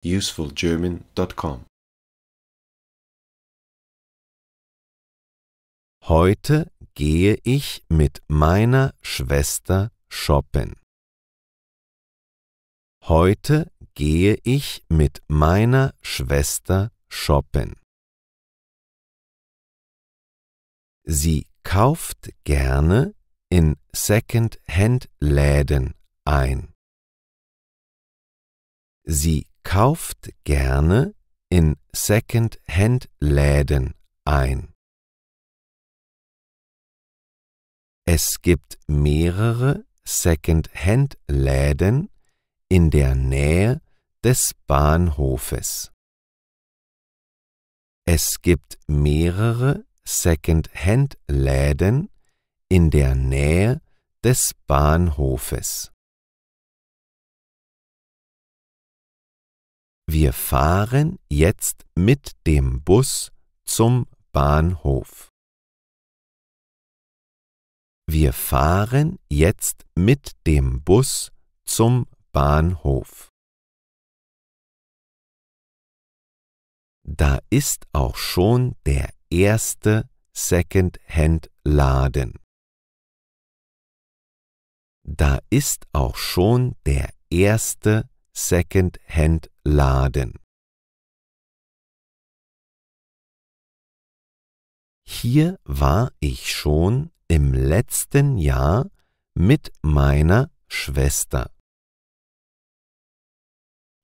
usefulgerman.com. Heute gehe ich mit meiner Schwester shoppen. Heute gehe ich mit meiner Schwester shoppen. Sie kauft gerne in Second-Hand-Läden ein. Sie kauft gerne in Second-Hand-Läden ein. Es gibt mehrere Second-Hand-Läden in der Nähe des Bahnhofes. Es gibt mehrere Second-Hand-Läden in der Nähe des Bahnhofes. Wir fahren jetzt mit dem Bus zum Bahnhof. Wir fahren jetzt mit dem Bus zum Bahnhof. Da ist auch schon der erste Second-Hand-Laden. Da ist auch schon der erste Second-Hand-Laden. Hier war ich schon im letzten Jahr mit meiner Schwester.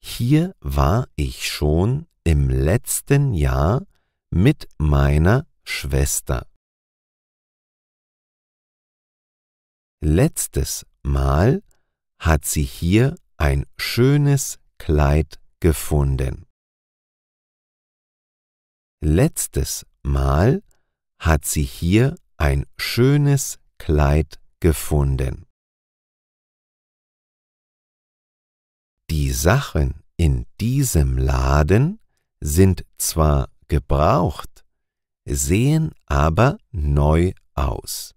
Hier war ich schon im letzten Jahr mit meiner Schwester. Letztes Mal hat sie hier ein schönes Kleid gefunden. Letztes Mal hat sie hier ein schönes Kleid gefunden. Die Sachen in diesem Laden sind zwar gebraucht, sehen aber neu aus.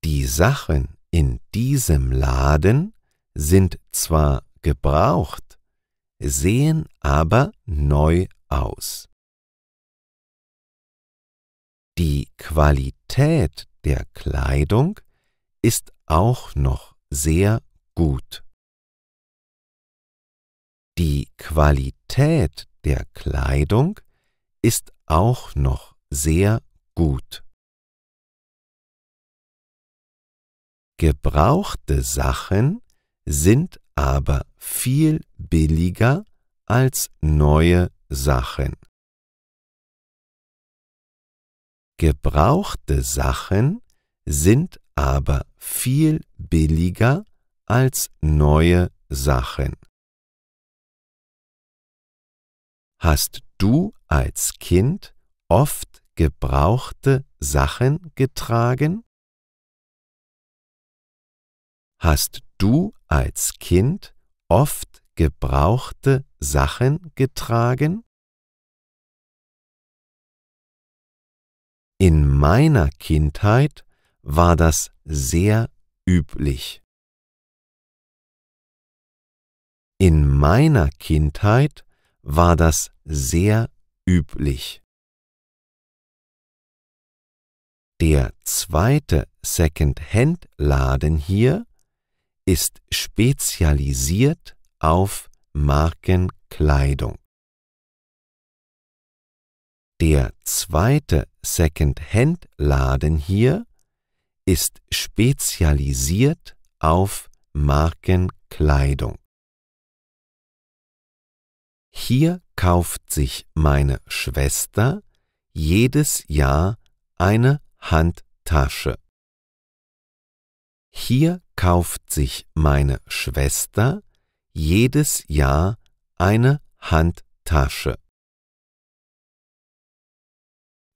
Die Sachen in diesem Laden sind zwar gebraucht, sehen aber neu aus. Die Qualität der Kleidung ist auch noch sehr gut. Die Qualität der Kleidung ist auch noch sehr gut. Gebrauchte Sachen sind aber viel billiger als neue Sachen. Gebrauchte Sachen sind aber viel billiger als neue Sachen. Hast du als Kind oft gebrauchte Sachen getragen? Hast du als Kind oft gebrauchte Sachen getragen? In meiner Kindheit war das sehr üblich. In meiner Kindheit war das sehr üblich. Der zweite Second-Hand-Laden hier ist spezialisiert auf Markenkleidung. Der zweite Second-Hand-Laden hier ist spezialisiert auf Markenkleidung. Hier kauft sich meine Schwester jedes Jahr eine Handtasche. Hier kauft sich meine Schwester jedes Jahr eine Handtasche.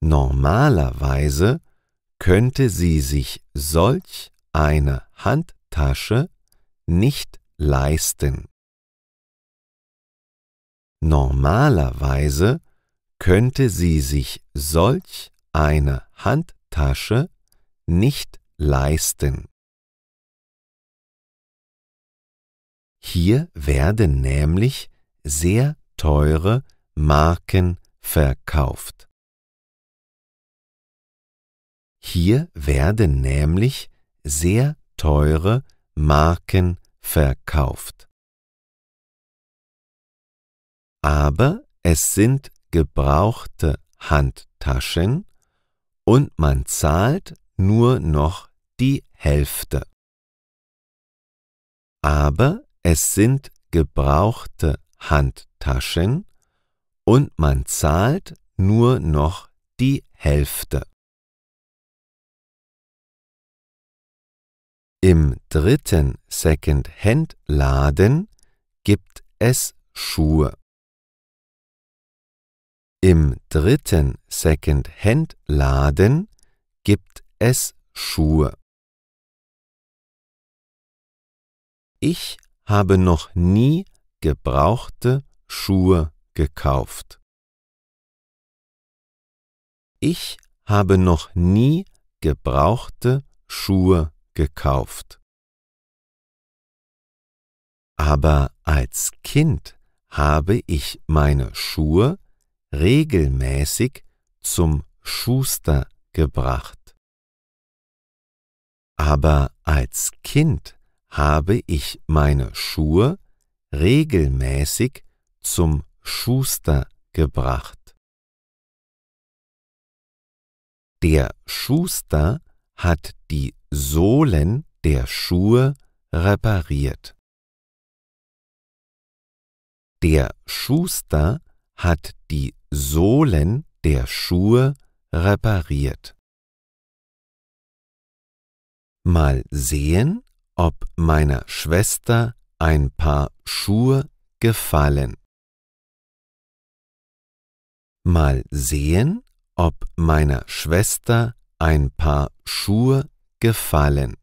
Normalerweise könnte sie sich solch eine Handtasche nicht leisten. Normalerweise könnte sie sich solch eine Handtasche nicht leisten. Hier werden nämlich sehr teure Marken verkauft. Hier werden nämlich sehr teure Marken verkauft. Aber es sind gebrauchte Handtaschen und man zahlt nur noch die Hälfte. Aber es sind gebrauchte Handtaschen und man zahlt nur noch die Hälfte. Im dritten Second-Hand-Laden gibt es Schuhe. Im dritten Second-Hand-Laden gibt es Schuhe. Ich habe noch nie gebrauchte Schuhe gekauft. Ich habe noch nie gebrauchte Schuhe gekauft. Aber als Kind habe ich meine Schuhe regelmäßig zum Schuster gebracht. Aber als Kind habe ich meine Schuhe regelmäßig zum Schuster gebracht. Der Schuster hat die Sohlen der Schuhe repariert. Der Schuster hat die Sohlen der Schuhe repariert. Mal sehen, ob meiner Schwester ein paar Schuhe gefallen. Mal sehen, ob meiner Schwester ein paar Schuhe gefallen.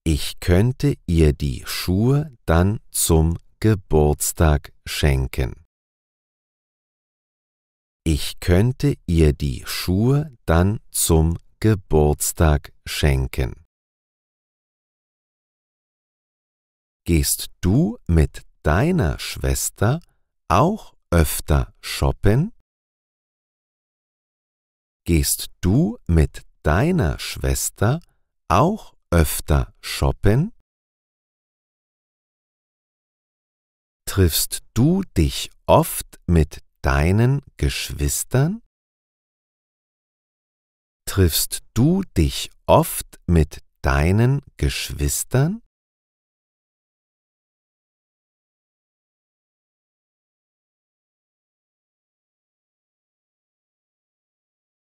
Ich könnte ihr die Schuhe dann zum Geburtstag schenken. Ich könnte ihr die Schuhe dann zum Geburtstag schenken. Gehst du mit deiner Schwester auch öfter shoppen? Gehst du mit deiner Schwester auch öfter shoppen? Triffst du dich oft mit deinen Geschwistern? Triffst du dich oft mit deinen Geschwistern?